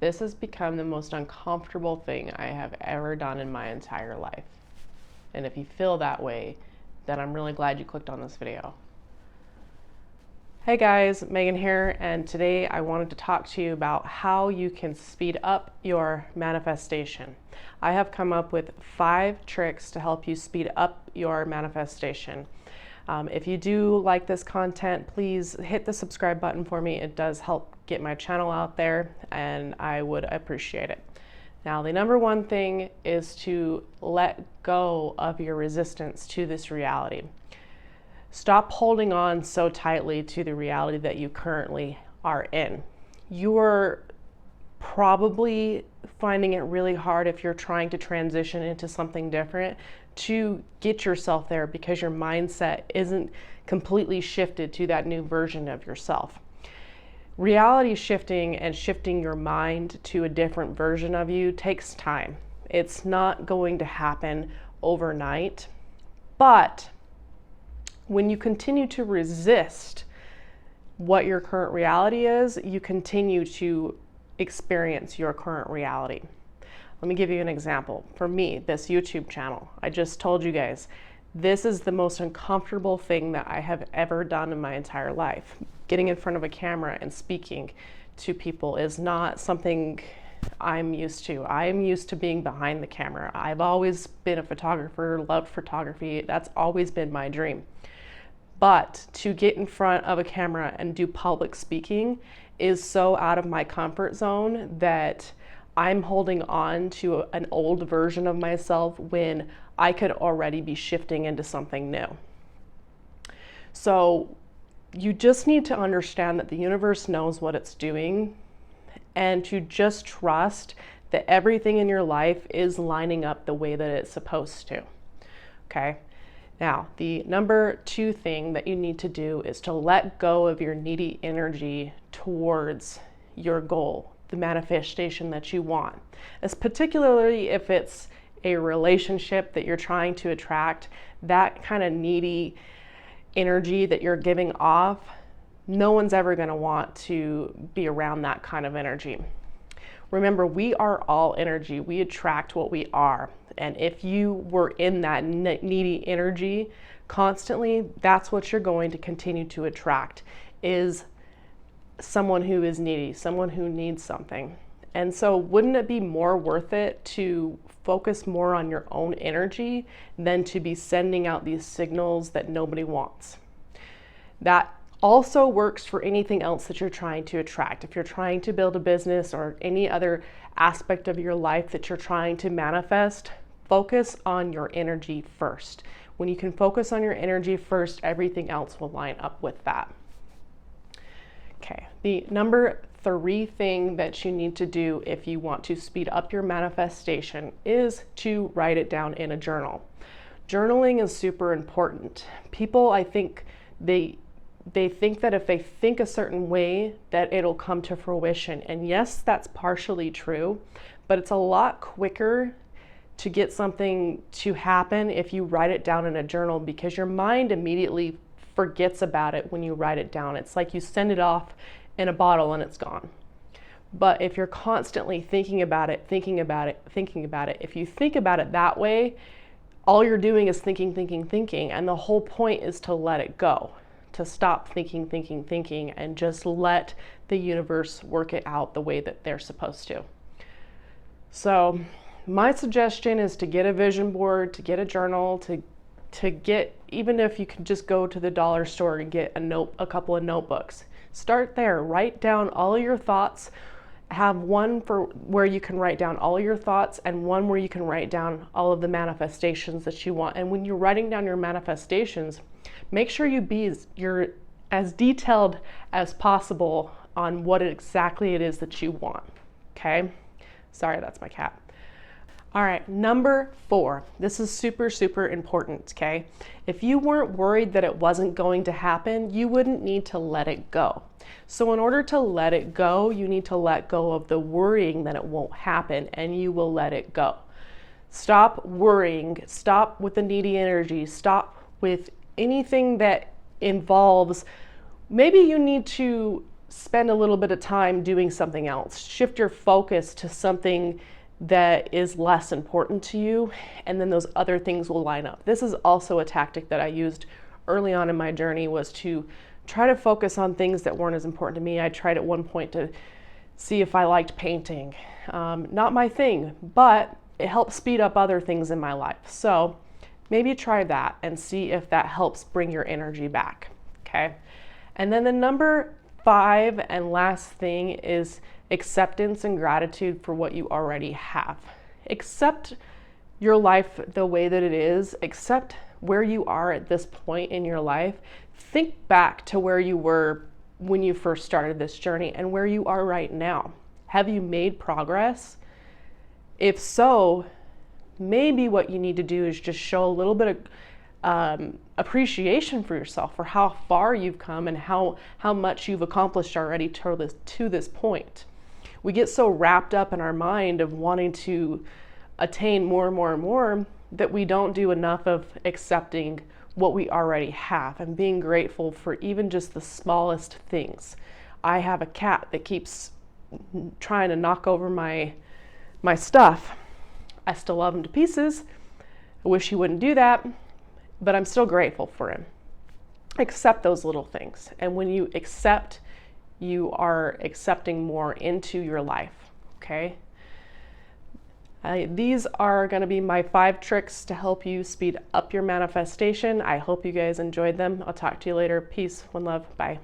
This has become the most uncomfortable thing I have ever done in my entire life. And if you feel that way, then I'm really glad you clicked on this video. Hey guys, Megan here, and today I wanted to talk to you about how you can speed up your manifestation. I have come up with 5 tricks to help you speed up your manifestation. If you do like this content, please hit the subscribe button for me. It does help get my channel out there, and I would appreciate it. Now, the number one thing is to let go of your resistance to this reality. Stop holding on so tightly to the reality that you currently are in. You're probably finding it really hard if you're trying to transition into something different to get yourself there because your mindset isn't completely shifted to that new version of yourself. Reality shifting and shifting your mind to a different version of you takes time. It's not going to happen overnight, but when you continue to resist what your current reality is, you continue to experience your current reality. Let me give you an example. For me, this YouTube channel, I just told you guys, this is the most uncomfortable thing that I have ever done in my entire life. Getting in front of a camera and speaking to people is not something I'm used to. I'm used to being behind the camera. I've always been a photographer, loved photography. That's always been my dream. But to get in front of a camera and do public speaking is so out of my comfort zone that I'm holding on to an old version of myself when I could already be shifting into something new. So you just need to understand that the universe knows what it's doing and to just trust that everything in your life is lining up the way that it's supposed to. Okay? Now, the number 2 thing that you need to do is to let go of your needy energy towards your goal, the manifestation that you want. As particularly if it's a relationship that you're trying to attract, that kind of needy energy that you're giving off, no one's ever going to want to be around that kind of energy. Remember, we are all energy. We attract what we are. And if you were in that needy energy constantly, that's what you're going to continue to attract, is someone who is needy, someone who needs something. And so wouldn't it be more worth it to focus more on your own energy than to be sending out these signals that nobody wants? That also works for anything else that you're trying to attract. If you're trying to build a business or any other aspect of your life that you're trying to manifest, focus on your energy first. When you can focus on your energy first, everything else will line up with that. Okay, the number 3 thing that you need to do if you want to speed up your manifestation is to write it down in a journal. Journaling is super important. People, I think, they think that if they think a certain way that it'll come to fruition. And yes, that's partially true, but it's a lot quicker to get something to happen if you write it down in a journal, because your mind immediately forgets about it when you write it down. It's like you send it off in a bottle and it's gone. But if you're constantly thinking about it, if you think about it that way, all you're doing is thinking, and the whole point is to let it go. To stop thinking, and just let the universe work it out the way that they're supposed to. So my suggestion is to get a vision board, to get a journal, to get, even if you can just go to the dollar store and get a couple of notebooks. Start there, write down all of your thoughts. Have one for where you can write down all your thoughts and one where you can write down all of the manifestations that you want. And when you're writing down your manifestations, make sure you're as detailed as possible on what exactly it is that you want, okay? Sorry, that's my cat. All right, number 4. This is super, super important, okay? If you weren't worried that it wasn't going to happen, you wouldn't need to let it go. So in order to let it go, you need to let go of the worrying that it won't happen, and you will let it go. Stop worrying, stop with the needy energy, stop with anything that involves, maybe you need to spend a little bit of time doing something else. Shift your focus to something that is less important to you, and then those other things will line up. This is also a tactic that I used early on in my journey, was to try to focus on things that weren't as important to me. I tried at one point to see if I liked painting. Not my thing, but it helps speed up other things in my life. So maybe try that and see if that helps bring your energy back, okay? And then the number 5 and last thing is acceptance and gratitude for what you already have. Accept your life the way that it is. Accept where you are at this point in your life. Think back to where you were when you first started this journey and where you are right now. Have you made progress? If so, maybe what you need to do is just show a little bit of appreciation for yourself, for how far you've come and how much you've accomplished already to this point. We get so wrapped up in our mind of wanting to attain more and more and more that we don't do enough of accepting what we already have and being grateful for even just the smallest things. I have a cat that keeps trying to knock over my stuff. I still love him to pieces. I wish he wouldn't do that, but I'm still grateful for him. Accept those little things. And when you accept, you are accepting more into your life, okay? These are going to be my 5 tricks to help you speed up your manifestation. I hope you guys enjoyed them. I'll talk to you later. Peace, one love, bye.